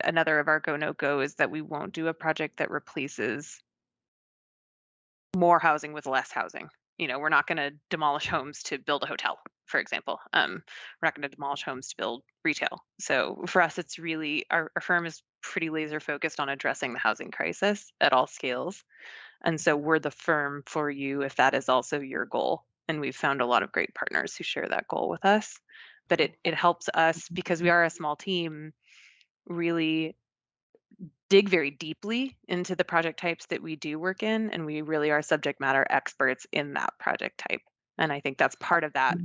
another of our go no go is that we won't do a project that replaces more housing with less housing. We're not going to demolish homes to build a hotel, for example. We're not going to demolish homes to build retail. So for us, it's really our firm is pretty laser focused on addressing the housing crisis at all scales. And so we're the firm for you if that is also your goal. And we've found a lot of great partners who share that goal with us. But it helps us because we are a small team really dig very deeply into the project types that we do work in, and we really are subject matter experts in that project type. And I think that's part of that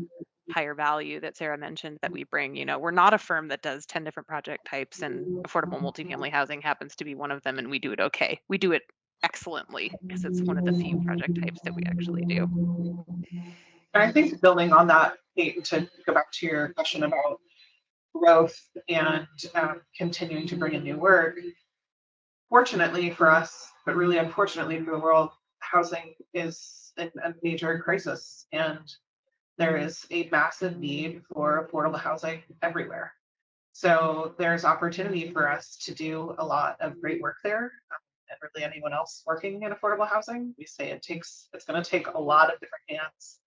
higher value that Sarah mentioned that we bring. We're not a firm that does 10 different project types and affordable multifamily housing happens to be one of them and we do it okay. We do it excellently because it's one of the few project types that we actually do. And I think building on that, Kate, to go back to your question about growth and continuing to bring in new work, fortunately for us, but really unfortunately for the world, housing is in a major crisis, and there is a massive need for affordable housing everywhere. So there's opportunity for us to do a lot of great work there. And really anyone else working in affordable housing, we say it's going to take a lot of different hands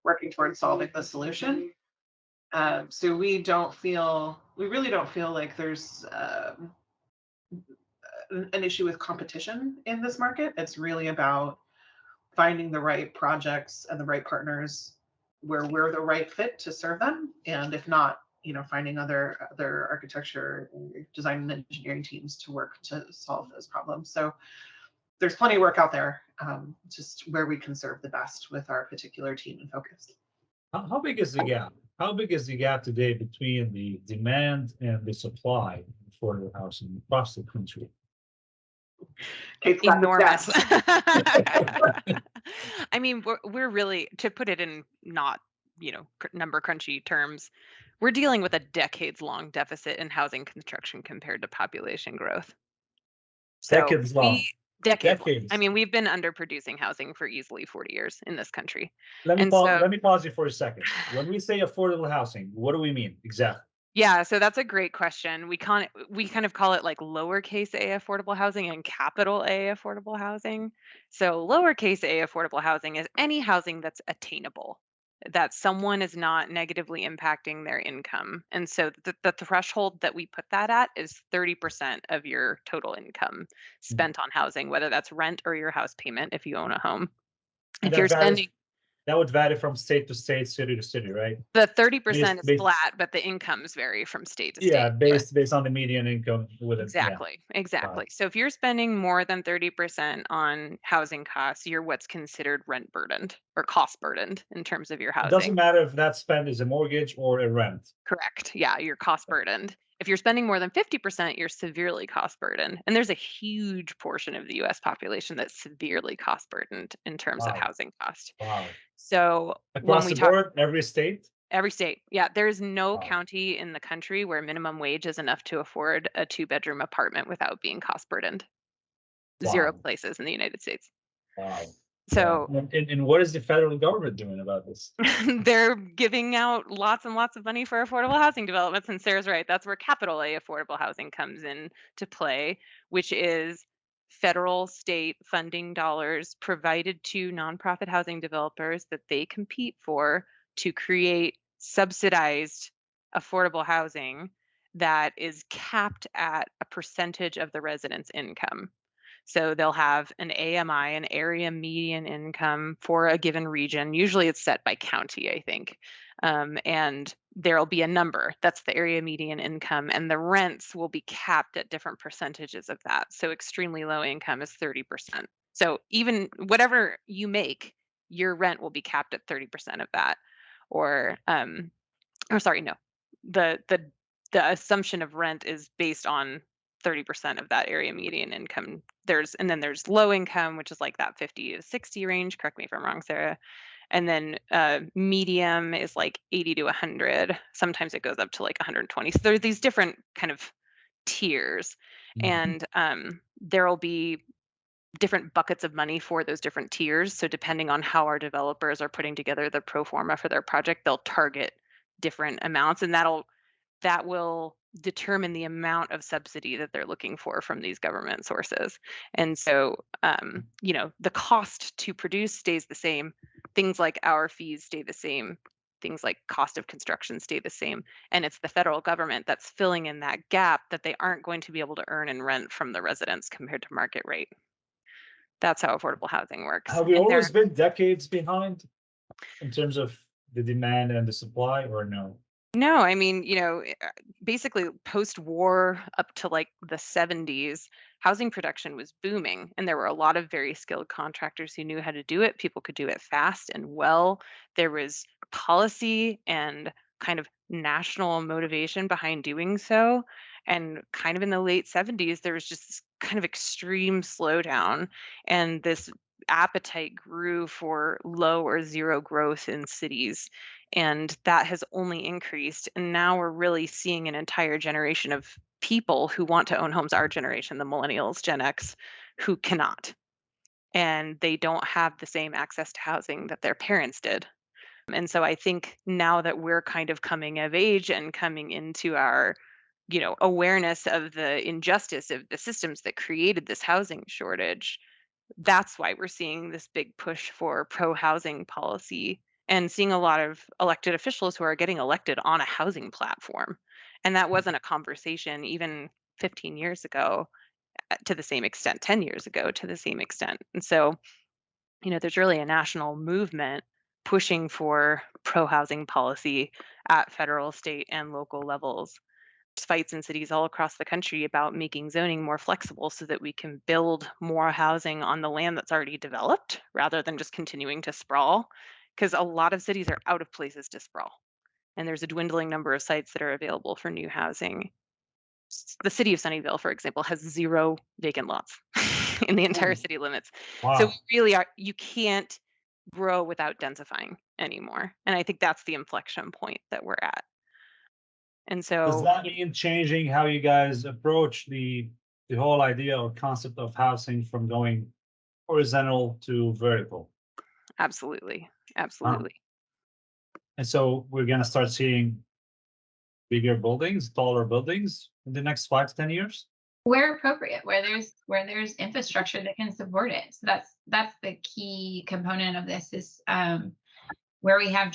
working towards solving the solution. So we really don't feel like there's an issue with competition in this market. It's really about finding the right projects and the right partners where we're the right fit to serve them. And if not, finding other architecture, design and engineering teams to work to solve those problems. So there's plenty of work out there, just where we can serve the best with our particular team and focus. How big is the gap? How big is the gap today between the demand and the supply for the housing across the country? Enormous. I mean, we're really, to put it in not, number crunchy terms, we're dealing with a decades-long deficit in housing construction compared to population growth. So Decades long. Decades. I mean, we've been underproducing housing for easily 40 years in this country. Let me pause you for a second. When we say affordable housing, what do we mean exactly? Yeah, so that's a great question. We kind of call it like lowercase a affordable housing and capital A affordable housing. So lowercase a affordable housing is any housing that's attainable, that someone is not negatively impacting their income. And so the threshold that we put that at is 30% of your total income spent on housing, whether that's rent or your house payment if you own a home. And if you're spending that would vary from state to state, city to city, right? The 30% is flat, but the incomes vary from state to state. Yeah, based on the median income with it. Exactly. Yeah. Exactly. Wow. So if you're spending more than 30% on housing costs, you're what's considered rent burdened or cost burdened in terms of your housing. It doesn't matter if that spend is a mortgage or a rent. Correct. Yeah, you're cost burdened. If you're spending more than 50%, you're severely cost burdened. And there's a huge portion of the US population that's severely cost burdened in terms of housing cost. Wow. So across the board, every state? Every state. Yeah. There's no county in the country where minimum wage is enough to afford a 2-bedroom apartment without being cost burdened. Wow. 0 places in the United States. Wow. So, and what is the federal government doing about this? They're giving out lots and lots of money for affordable housing developments. And Sarah's right. That's where capital A affordable housing comes in to play, which is federal state funding dollars provided to nonprofit housing developers that they compete for to create subsidized affordable housing that is capped at a percentage of the resident's income. So they'll have an AMI, an area median income for a given region. Usually it's set by county, I think. And there'll be a number. That's the area median income. And the rents will be capped at different percentages of that. So extremely low income is 30%. So even whatever you make, your rent will be capped at 30% of that. The assumption of rent is based on 30% of that area median income. Then there's low income, which is like that 50 to 60 range. Correct me if I'm wrong, Sarah. And then medium is like 80 to 100. Sometimes it goes up to like 120. So there are these different kind of tiers, and there will be different buckets of money for those different tiers. So depending on how our developers are putting together the pro forma for their project, they'll target different amounts, and that'll that will determine the amount of subsidy that they're looking for from these government sources. And so, the cost to produce stays the same. Things like our fees stay the same. Things like cost of construction stay the same. And it's the federal government that's filling in that gap that they aren't going to be able to earn and rent from the residents compared to market rate. That's how affordable housing works. Have we And there, always been decades behind in terms of the demand and the supply, or no? no, I mean, basically post-war up to like the 70s, housing production was booming, and there were a lot of very skilled contractors who knew how to do it. People could do it fast and well. There was policy and kind of national motivation behind doing so. And kind of in the late 70s, there was just this kind of extreme slowdown, and this appetite grew for low or zero growth in cities, and that has only increased. And now we're really seeing an entire generation of people who want to own homes, our generation, the millennials, Gen X, who cannot. And they don't have the same access to housing that their parents did. And so I think now that we're kind of coming of age and coming into our, awareness of the injustice of the systems that created this housing shortage, that's why we're seeing this big push for pro housing policy and seeing a lot of elected officials who are getting elected on a housing platform. And that wasn't a conversation even 15 years ago to the same extent, 10 years ago to the same extent. And so, there's really a national movement pushing for pro housing policy at federal, state, and local levels. There's fights in cities all across the country about making zoning more flexible so that we can build more housing on the land that's already developed rather than just continuing to sprawl. Because a lot of cities are out of places to sprawl, and there's a dwindling number of sites that are available for new housing. The city of Sunnyvale, for example, has 0 vacant lots in the entire Oh, city limits. So we wow. really are, you can't grow without densifying anymore. And I think that's the inflection point that we're at. And Does so, that mean changing how you guys approach the whole idea or concept of housing from going horizontal to vertical? absolutely, Wow. absolutely. And so we're gonna start seeing bigger buildings, taller buildings in the next 5 to 10 years? Where appropriate, where there's infrastructure that can support it. So that's the key component of this is where we have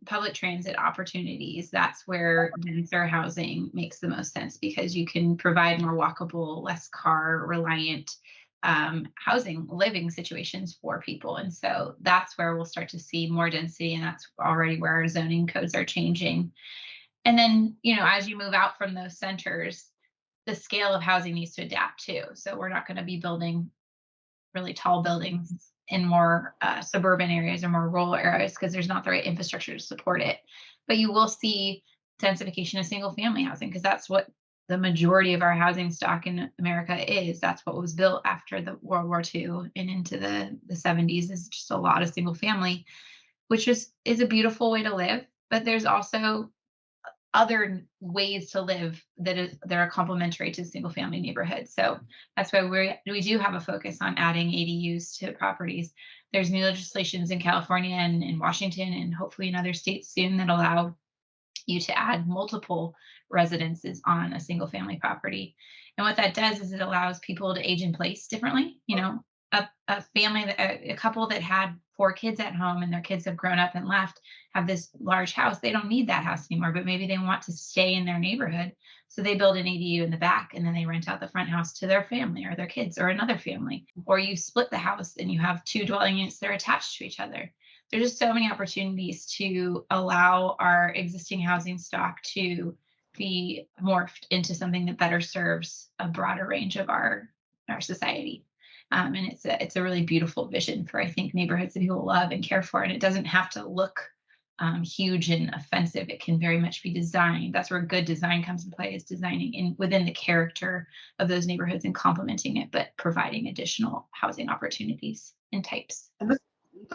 public transit opportunities. That's where denser housing makes the most sense because you can provide more walkable, less car reliant housing living situations for people. And so that's where we'll start to see more density, and that's already where our zoning codes are changing. And then, as you move out from those centers, the scale of housing needs to adapt too. So we're not going to be building really tall buildings in more suburban areas or more rural areas because there's not the right infrastructure to support it. But you will see densification of single family housing because that's what the majority of our housing stock in America is. That's what was built after the World War II and into the 70s is just a lot of single family, which is a beautiful way to live. But there's also other ways to live that are complementary to single family neighborhoods. So that's why we do have a focus on adding ADUs to properties. There's new legislations in California and in Washington and hopefully in other states soon that allow you to add multiple residences on a single family property. And what that does is it allows people to age in place differently. A family, a couple that had 4 kids at home and their kids have grown up and left, have this large house. They don't need that house anymore, but maybe they want to stay in their neighborhood. So they build an ADU in the back and then they rent out the front house to their family or their kids or another family. Or you split the house and you have 2 dwelling units that are attached to each other. There's just so many opportunities to allow our existing housing stock to be morphed into something that better serves a broader range of our society. And it's a really beautiful vision for, I think, neighborhoods that people love and care for. And it doesn't have to look huge and offensive. It can very much be designed. That's where good design comes into play, is designing within the character of those neighborhoods and complementing it, but providing additional housing opportunities and types. And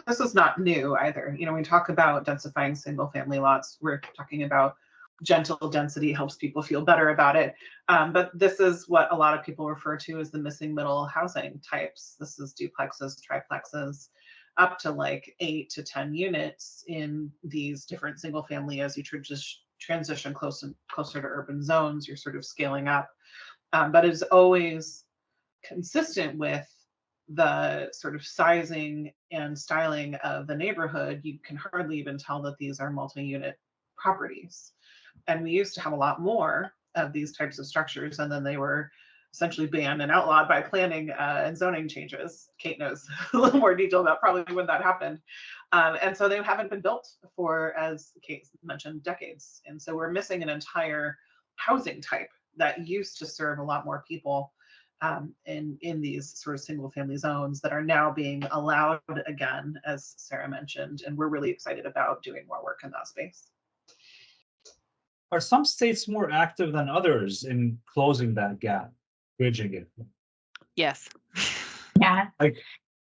this is not new either. We talk about densifying single family lots. We're talking about gentle density helps people feel better about it. But this is what a lot of people refer to as the missing middle housing types. This is duplexes, triplexes, up to like 8 to 10 units in these different single family, as you transition closer to urban zones, you're sort of scaling up. But it's always consistent with the sort of sizing and styling of the neighborhood. You can hardly even tell that these are multi-unit properties. And we used to have a lot more of these types of structures, and then they were essentially banned and outlawed by planning and zoning changes. Kate knows a little more detail about probably when that happened. And so they haven't been built for, as Kate mentioned, decades. And so we're missing an entire housing type that used to serve a lot more people in these sort of single family zones that are now being allowed again, as Sarah mentioned. And we're really excited about doing more work in that space. Are some states more active than others in closing that gap, bridging it? Yes. Yeah. Like,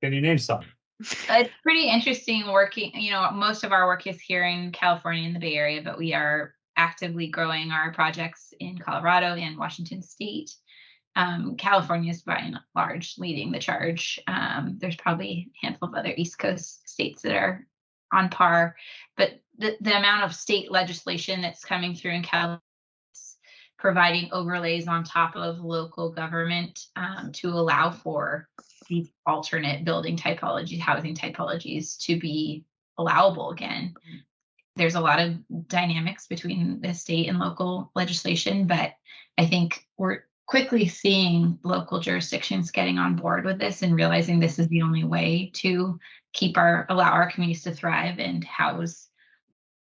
can you name some? It's pretty interesting working, most of our work is here in California in the Bay Area, but we are actively growing our projects in Colorado and Washington State. California is by and large leading the charge. There's probably a handful of other East Coast states that are on par, but the amount of state legislation that's coming through in California, providing overlays on top of local government to allow for these alternate building typologies, housing typologies to be allowable again. There's a lot of dynamics between the state and local legislation, but I think we're quickly seeing local jurisdictions getting on board with this and realizing this is the only way to allow our communities to thrive and house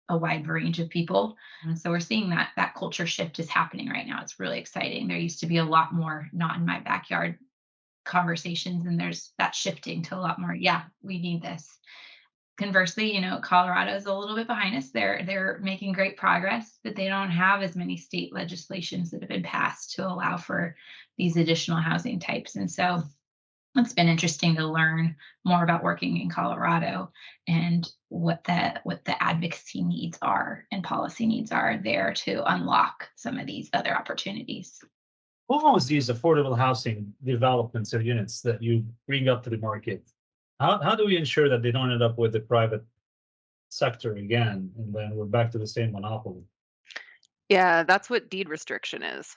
a wide range of people. And so we're seeing that culture shift is happening right now. It's really exciting. There used to be a lot more not in my backyard conversations, and there's that shifting to a lot more, yeah, we need this. Conversely, Colorado is a little bit behind us. They're making great progress, but they don't have as many state legislations that have been passed to allow for these additional housing types. And so it's been interesting to learn more about working in Colorado and what the advocacy needs are and policy needs are there to unlock some of these other opportunities. Who owns these affordable housing developments or units that you bring up to the market? How do we ensure that they don't end up with the private sector again, and then we're back to the same monopoly? Yeah, that's what deed restriction is.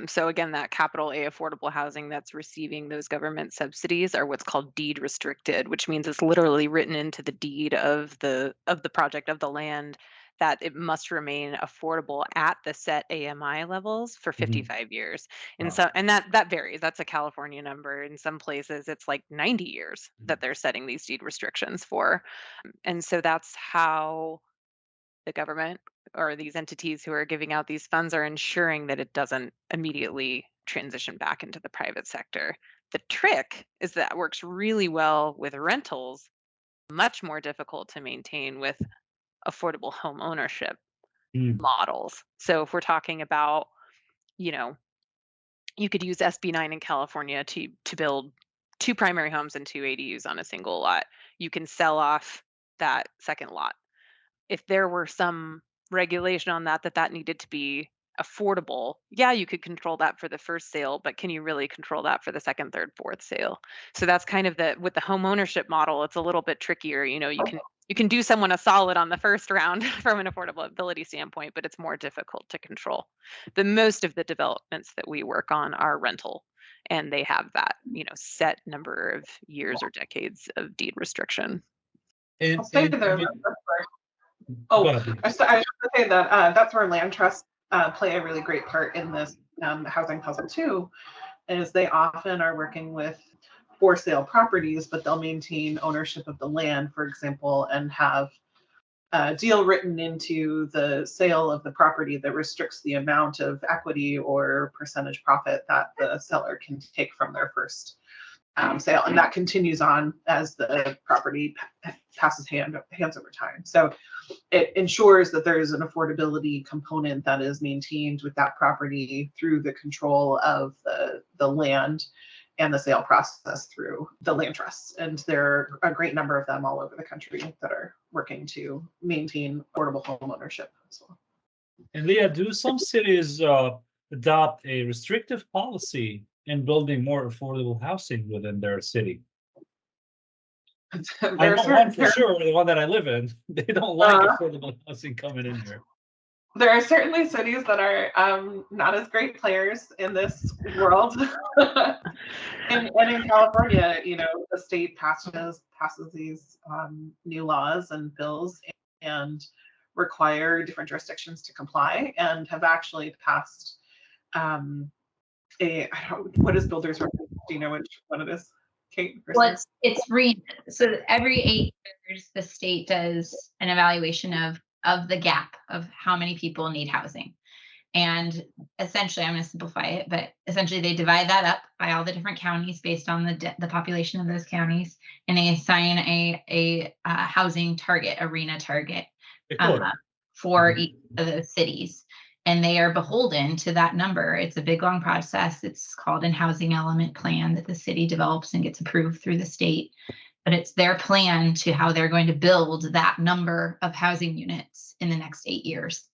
So again, that capital A affordable housing that's receiving those government subsidies are what's called deed restricted, which means it's literally written into the deed of the project, of the land, that it must remain affordable at the set AMI levels for 55 years. And Wow. that varies. That's a California number. In some places it's like 90 years that they're setting these deed restrictions for. And so that's how the government or these entities who are giving out these funds are ensuring that it doesn't immediately transition back into the private sector. The trick is that it works really well with rentals, much more difficult to maintain with affordable home ownership models. So if we're talking about, you could use SB 9 in California to build 2 primary homes and 2 ADUs on a single lot. You can sell off that second lot. If there were some regulation on that needed to be affordable, yeah, you could control that for the first sale, but can you really control that for the second, third, fourth sale? So that's kind of with the home ownership model, it's a little bit trickier. You can do someone a solid on the first round from an affordability standpoint, but it's more difficult to control. The most of the developments that we work on are rental, and they have that, set number of years or decades of deed restriction. I'll say there. I was going to say that that's where land trusts play a really great part in this housing puzzle too, is they often are working with for sale properties, but they'll maintain ownership of the land, for example, and have a deal written into the sale of the property that restricts the amount of equity or percentage profit that the seller can take from their first sale, and that continues on as the property passes hands over time. So it ensures that there is an affordability component that is maintained with that property through the control of the land and the sale process through the land trusts. And there are a great number of them all over the country that are working to maintain affordable home ownership as well. And Leah, do some cities adopt a restrictive policy in building more affordable housing within their city? I know one for sure, the one that I live in, they don't like affordable housing coming in here. There are certainly cities that are not as great players in this world. And in California, the state passes these new laws and bills and require different jurisdictions to comply, and have actually passed what is builders reference? Do you know which one it is? Kate? Well, so every 8 years, the state does an evaluation of the gap of how many people need housing. And essentially, I'm going to simplify it, but essentially they divide that up by all the different counties based on the population of those counties, and they assign a housing target, arena target, for each of those cities. And they are beholden to that number. It's a big, long process. It's called a housing element plan that the city develops and gets approved through the state. But it's their plan to how they're going to build that number of housing units in the next 8 years.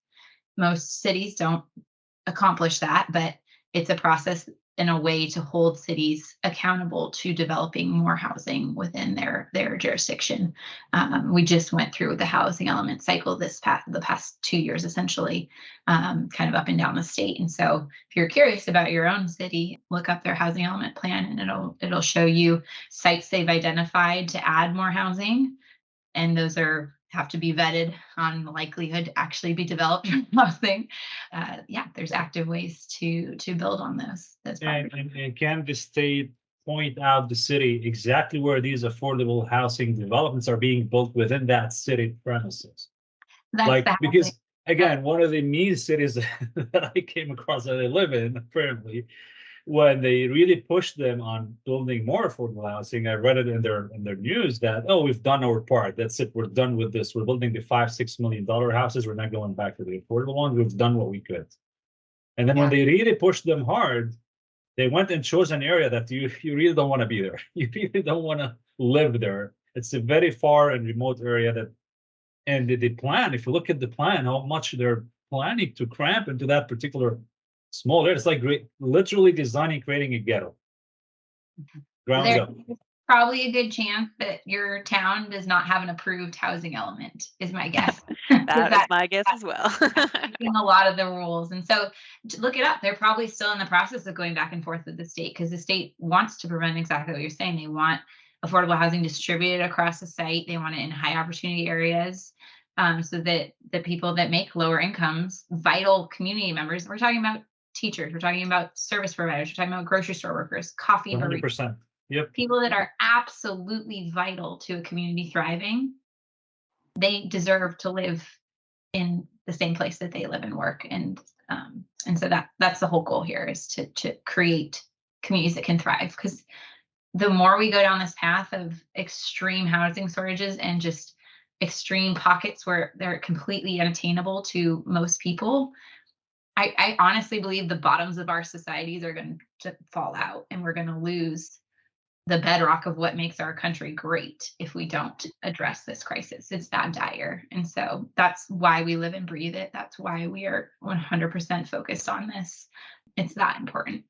Most cities don't accomplish that, but it's a process and a way to hold cities accountable to developing more housing within their jurisdiction. We just went through the housing element cycle the past 2 years, essentially, kind of up and down the state. And so if you're curious about your own city, look up their housing element plan, and it'll show you sites they've identified to add more housing. And those have to be vetted on the likelihood to actually be developed housing. There's active ways to build on those. And can the state point out the city exactly where these affordable housing developments are being built within that city premises? Because again, one of the mean cities that I came across that I live in, apparently, when they really pushed them on building more affordable housing, I read it in their news that, oh, we've done our part. That's it. We're done with this. We're building the $5-6 million houses. We're not going back to the affordable ones. We've done what we could. And then when they really pushed them hard, they went and chose an area that you really don't want to be there. You really don't want to live there. It's a very far and remote area and the plan, if you look at the plan, how much they're planning to cramp into that particular small area. It's like literally creating a ghetto. Ground up. Probably a good chance that your town does not have an approved housing element, is my guess. That is my guess as well. In a lot of the rules. And so look it up. They're probably still in the process of going back and forth with the state, because the state wants to prevent exactly what you're saying. They want affordable housing distributed across the site. They want it in high opportunity areas, so that the people that make lower incomes, vital community members, we're talking about teachers, we're talking about service providers, we're talking about grocery store workers, coffee, 100%. Yep. People that are absolutely vital to a community thriving, they deserve to live in the same place that they live and work. And so that's the whole goal here, is to create communities that can thrive. Because the more we go down this path of extreme housing shortages and just extreme pockets where they're completely unattainable to most people, I honestly believe the bottoms of our societies are going to fall out, and we're going to lose the bedrock of what makes our country great if we don't address this crisis. It's that dire. And so that's why we live and breathe it. That's why we are 100% focused on this. It's that important.